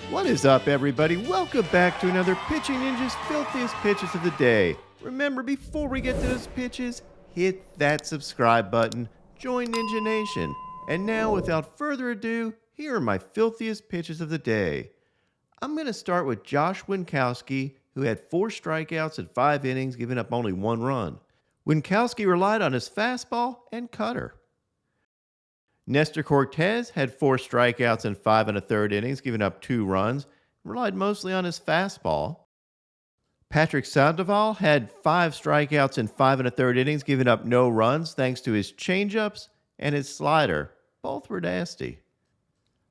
What is up, everybody? Welcome back to another Pitching Ninja's Filthiest Pitches of the Day. Remember, before we get to those pitches, hit that subscribe button, join Ninja Nation. And now, without further ado, here are my Filthiest Pitches of the Day. I'm going to start with Josh Winkowski, who had 4 strikeouts in 5 innings, giving up only 1 run. Winkowski relied on his fastball and cutter. Nestor Cortez had 4 strikeouts in 5 1/3 innings, giving up 2 runs, relied mostly on his fastball. Patrick Sandoval had 5 strikeouts in 5 1/3 innings, giving up no runs thanks to his changeups and his slider. Both were nasty.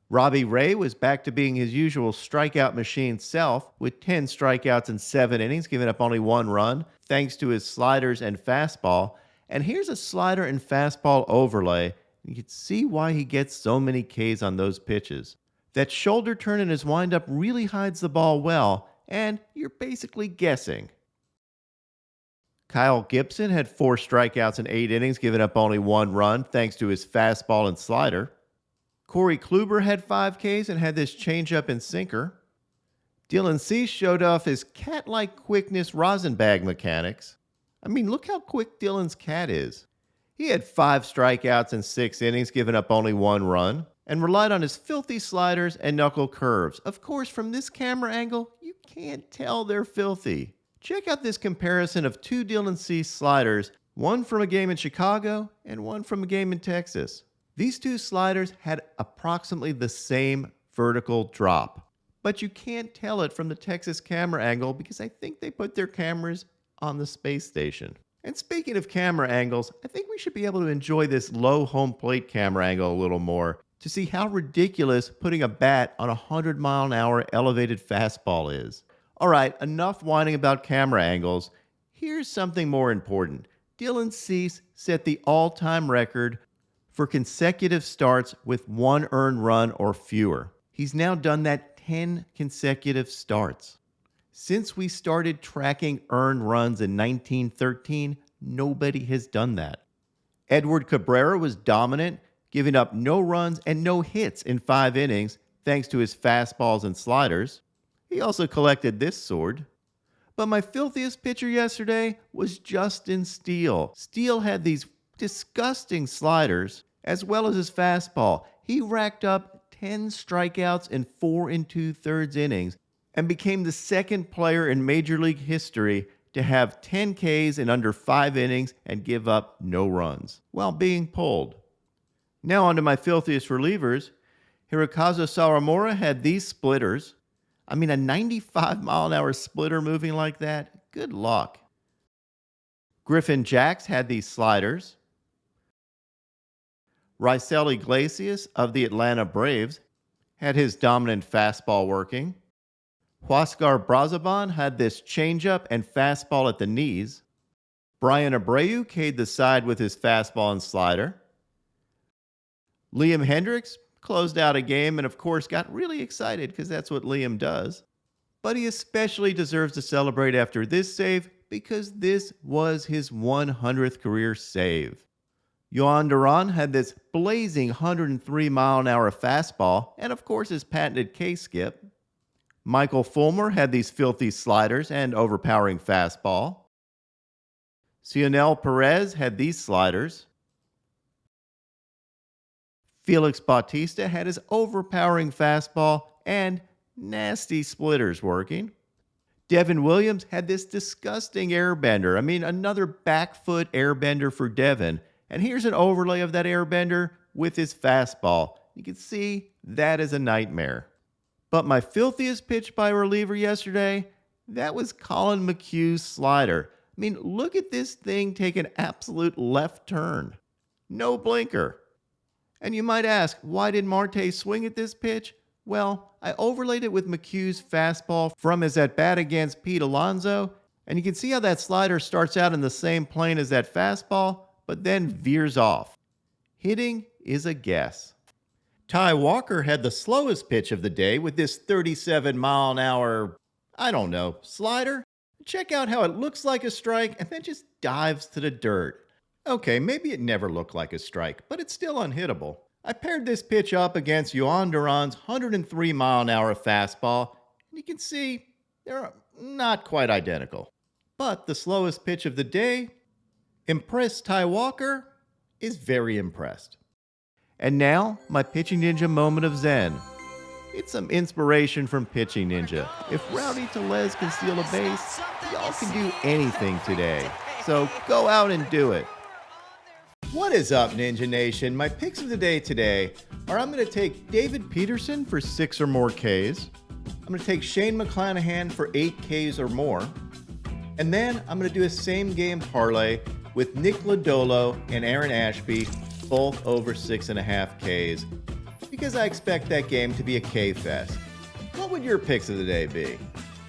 Robbie Ray was back to being his usual strikeout machine self with 10 strikeouts in 7 innings, giving up only 1 run thanks to his sliders and fastball. And here's a slider and fastball overlay. You can see why he gets so many Ks on those pitches. That shoulder turn in his windup really hides the ball well, and you're basically guessing. Kyle Gibson had 4 strikeouts in 8 innings, giving up only 1 run thanks to his fastball and slider. Corey Kluber had 5 Ks and had this changeup and sinker. Dylan Cease showed off his cat-like quickness rosin bag mechanics. I mean, look how quick Dylan's cat is. He had 5 strikeouts in 6 innings, giving up only 1 run, and relied on his filthy sliders and knuckle curves. Of course, from this camera angle, you can't tell they're filthy. Check out this comparison of 2 Dylan Cease sliders, one from a game in Chicago and one from a game in Texas. These 2 sliders had approximately the same vertical drop, but you can't tell it from the Texas camera angle because I think they put their cameras on the space station. And speaking of camera angles, I think we should be able to enjoy this low home plate camera angle a little more to see how ridiculous putting a bat on a 100-mile-an-hour elevated fastball is. All right, enough whining about camera angles. Here's something more important. Dylan Cease set the all-time record for consecutive starts with 1 earned run or fewer. He's now done that 10 consecutive starts. Since we started tracking earned runs in 1913, nobody has done that. Edward Cabrera was dominant, giving up no runs and no hits in 5 innings thanks to his fastballs and sliders. He also collected this sword. But my filthiest pitcher yesterday was Justin Steele. Steele had these disgusting sliders as well as his fastball. He racked up 10 strikeouts in 4 2/3 innings and became the second player in Major League history to have 10 Ks in under 5 innings and give up no runs while being pulled. Now on to my filthiest relievers. Hirokazu Sawamura had these splitters. I mean, a 95-mile-an-hour splitter moving like that? Good luck. Griffin Jax had these sliders. Raisel Iglesias of the Atlanta Braves had his dominant fastball working. Huascar Brazoban had this changeup and fastball at the knees. Brian Abreu K'd the side with his fastball and slider. Liam Hendriks closed out a game and, of course, got really excited because that's what Liam does. But he especially deserves to celebrate after this save because this was his 100th career save. Jhoan Duran had this blazing 103-mile-an-hour fastball and, of course, his patented K-skip. Michael Fulmer had these filthy sliders and overpowering fastball. Cionel Perez had these sliders. Felix Bautista had his overpowering fastball and nasty splitters working. Devin Williams had this disgusting airbender. I mean, another back foot airbender for Devin. And here's an overlay of that airbender with his fastball. You can see that is a nightmare. But my filthiest pitch by a reliever yesterday, that was Collin McHugh's slider. I mean, look at this thing take an absolute left turn. No blinker. And you might ask, why did Marte swing at this pitch? Well, I overlaid it with McHugh's fastball from his at-bat against Pete Alonso, and you can see how that slider starts out in the same plane as that fastball, but then veers off. Hitting is a guess. Ty Walker had the slowest pitch of the day with this 37-mile-an-hour, slider. Check out how it looks like a strike and then just dives to the dirt. Okay, maybe it never looked like a strike, but it's still unhittable. I paired this pitch up against Jhoan Duran's 103-mile-an-hour fastball, and you can see they're not quite identical. But the slowest pitch of the day, impressed Ty Walker, is very impressed. And now, my Pitching Ninja moment of zen. It's some inspiration from Pitching Ninja. If Rowdy Tellez can steal a base, y'all can do anything today. So go out and do it. What is up, Ninja Nation? My picks of the day today are I'm going to take David Peterson for 6 or more Ks. I'm going to take Shane McClanahan for 8 Ks or more. And then I'm going to do a same game parlay with Nick Lodolo and Aaron Ashby, both over 6.5 Ks, because I expect that game to be a K-fest. What would your picks of the day be?